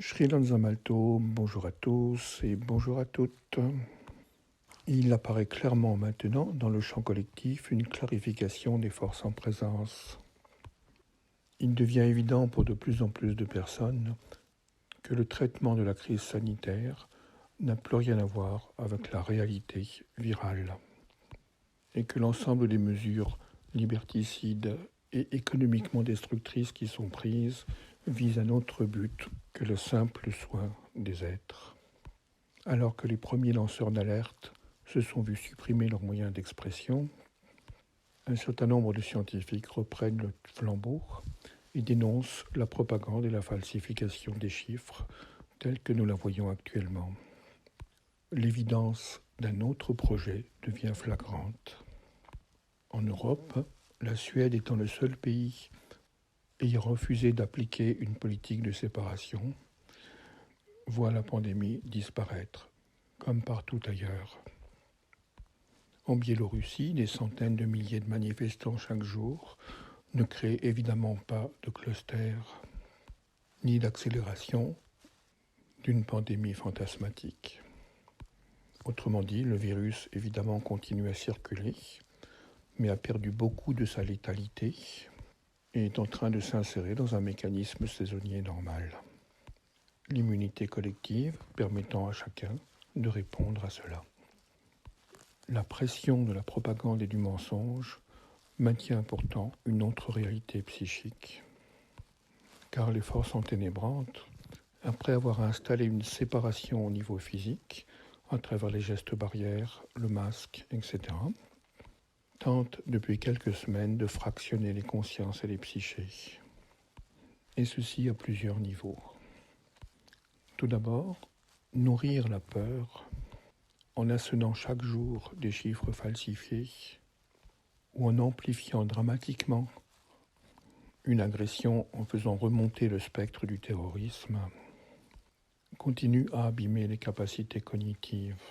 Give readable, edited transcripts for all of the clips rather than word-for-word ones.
Sri Lanzamalto, bonjour à tous et bonjour à toutes. Il apparaît clairement maintenant dans le champ collectif une clarification des forces en présence. Il devient évident pour de plus en plus de personnes que le traitement de la crise sanitaire n'a plus rien à voir avec la réalité virale et que l'ensemble des mesures liberticides et économiquement destructrices qui sont prises visent un autre but que le simple soin des êtres. Alors que les premiers lanceurs d'alerte se sont vus supprimer leurs moyens d'expression, un certain nombre de scientifiques reprennent le flambeau et dénoncent la propagande et la falsification des chiffres tels que nous la voyons actuellement. L'évidence d'un autre projet devient flagrante. En Europe, la Suède étant le seul pays ayant refusé d'appliquer une politique de séparation, voit la pandémie disparaître, comme partout ailleurs. En Biélorussie, des centaines de milliers de manifestants chaque jour ne créent évidemment pas de cluster, ni d'accélération d'une pandémie fantasmatique. Autrement dit, le virus évidemment continue à circuler, mais a perdu beaucoup de sa létalité et est en train de s'insérer dans un mécanisme saisonnier normal. L'immunité collective permettant à chacun de répondre à cela. La pression de la propagande et du mensonge maintient pourtant une autre réalité psychique. Car les forces enténébrantes, après avoir installé une séparation au niveau physique, à travers les gestes barrières, le masque, etc., tentent depuis quelques semaines de fractionner les consciences et les psychés. Et ceci à plusieurs niveaux. Tout d'abord, nourrir la peur en assénant chaque jour des chiffres falsifiés ou en amplifiant dramatiquement une agression en faisant remonter le spectre du terrorisme, continue à abîmer les capacités cognitives.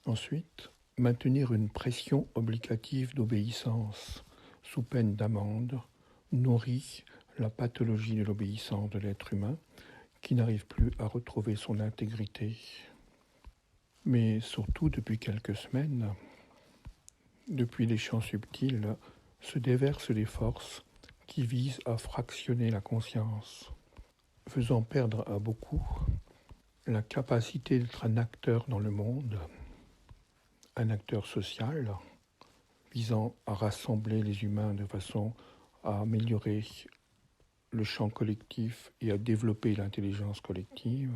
Ensuite, maintenir une pression obligative d'obéissance sous peine d'amende nourrit la pathologie de l'obéissance de l'être humain qui n'arrive plus à retrouver son intégrité. Mais surtout depuis quelques semaines, depuis les champs subtils, se déversent des forces qui visent à fractionner la conscience, faisant perdre à beaucoup la capacité d'être un acteur dans le monde, un acteur social, visant à rassembler les humains de façon à améliorer le champ collectif et à développer l'intelligence collective,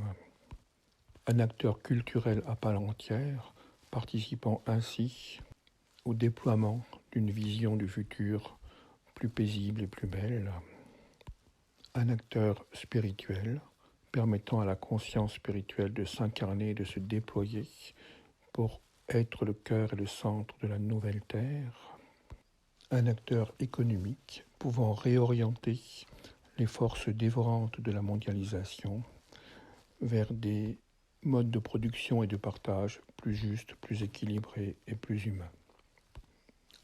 un acteur culturel à part entière, participant ainsi au déploiement d'une vision du futur plus paisible et plus belle, un acteur spirituel permettant à la conscience spirituelle de s'incarner et de se déployer pour être le cœur et le centre de la nouvelle Terre, un acteur économique pouvant réorienter les forces dévorantes de la mondialisation vers des modes de production et de partage plus justes, plus équilibrés et plus humains.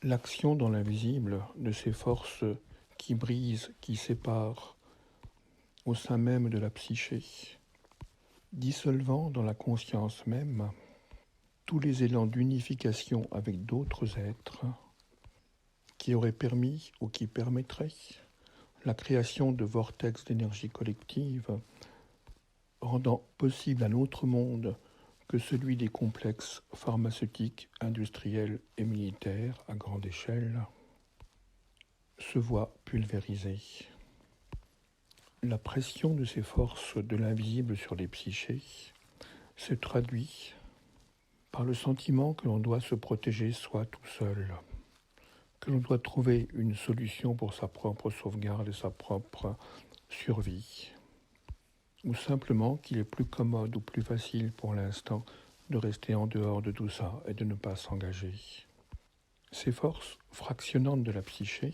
L'action dans l'invisible de ces forces qui brisent, qui séparent au sein même de la psyché, dissolvant dans la conscience même tous les élans d'unification avec d'autres êtres qui auraient permis ou qui permettraient la création de vortex d'énergie collective, rendant possible un autre monde que celui des complexes pharmaceutiques, industriels et militaires à grande échelle, se voit pulvérisée. La pression de ces forces de l'invisible sur les psychés se traduit par le sentiment que l'on doit se protéger soi tout seul, que l'on doit trouver une solution pour sa propre sauvegarde et sa propre survie, ou simplement qu'il est plus commode ou plus facile pour l'instant de rester en dehors de tout ça et de ne pas s'engager. Ces forces fractionnantes de la psyché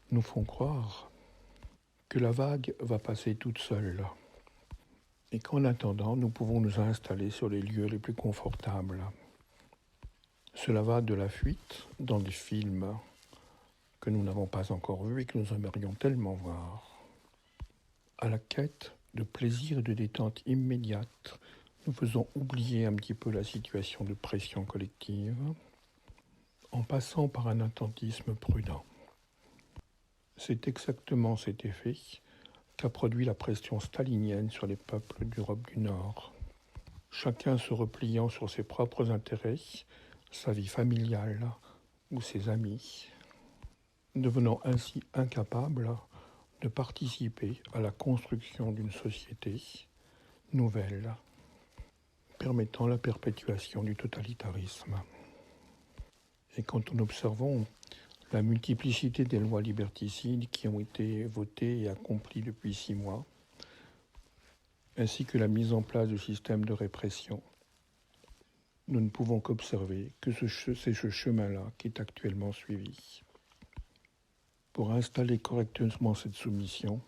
nous font croire que la vague va passer toute seule et qu'en attendant, nous pouvons nous installer sur les lieux les plus confortables. Cela va de la fuite dans des films que nous n'avons pas encore vus et que nous aimerions tellement voir, à la quête de plaisir et de détente immédiate, nous faisons oublier un petit peu la situation de pression collective en passant par un attentisme prudent. C'est exactement cet effet qu'a produit la pression stalinienne sur les peuples d'Europe du Nord. Chacun se repliant sur ses propres intérêts, sa vie familiale ou ses amis, devenant ainsi incapable de participer à la construction d'une société nouvelle, permettant la perpétuation du totalitarisme. Et quand nous observons la multiplicité des lois liberticides qui ont été votées et accomplies depuis 6 mois, ainsi que la mise en place de systèmes de répression, nous ne pouvons qu'observer que c'est ce chemin-là qui est actuellement suivi. Pour installer correctement cette soumission,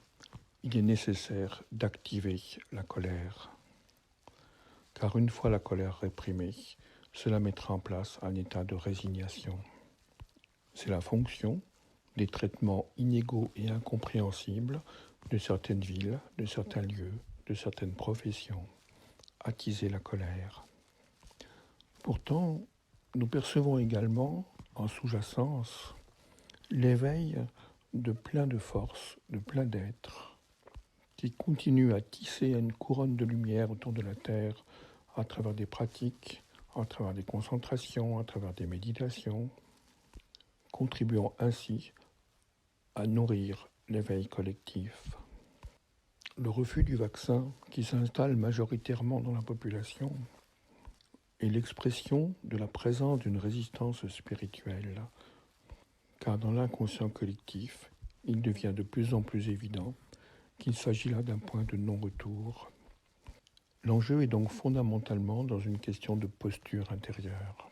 il est nécessaire d'activer la colère. Car une fois la colère réprimée, cela mettra en place un état de résignation. C'est la fonction des traitements inégaux et incompréhensibles de certaines villes, de certains lieux, de certaines professions. Attiser la colère. Pourtant, nous percevons également, en sous-jacence, l'éveil de plein de forces, de plein d'êtres, qui continuent à tisser une couronne de lumière autour de la Terre à travers des pratiques, à travers des concentrations, à travers des méditations, contribuant ainsi à nourrir l'éveil collectif. Le refus du vaccin, qui s'installe majoritairement dans la population, est l'expression de la présence d'une résistance spirituelle, car dans l'inconscient collectif, il devient de plus en plus évident qu'il s'agit là d'un point de non-retour. L'enjeu est donc fondamentalement dans une question de posture intérieure.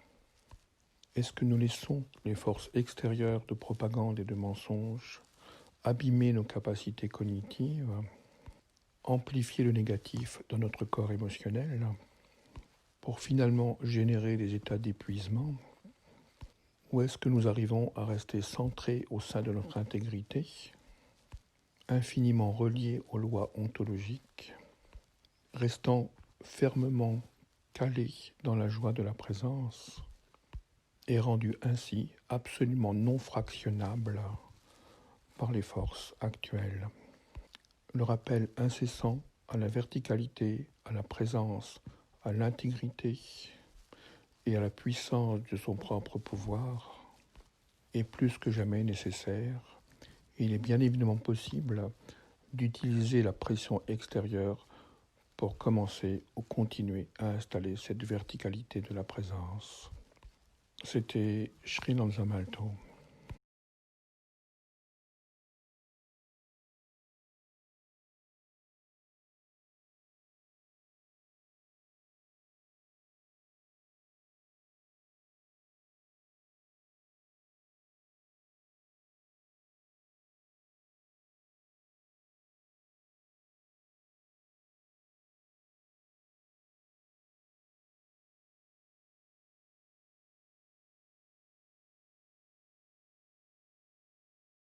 Est-ce que nous laissons les forces extérieures de propagande et de mensonges abîmer nos capacités cognitives, amplifier le négatif dans notre corps émotionnel, pour finalement générer des états d'épuisement? Ou est-ce que nous arrivons à rester centrés au sein de notre intégrité, infiniment reliés aux lois ontologiques, restant fermement calés dans la joie de la présence et rendus ainsi absolument non fractionnables par les forces actuelles? Le rappel incessant à la verticalité, à la présence, à l'intégrité et à la puissance de son propre pouvoir est plus que jamais nécessaire. Il est bien évidemment possible d'utiliser la pression extérieure pour commencer ou continuer à installer cette verticalité de la présence. C'était Sri Lanza Malto.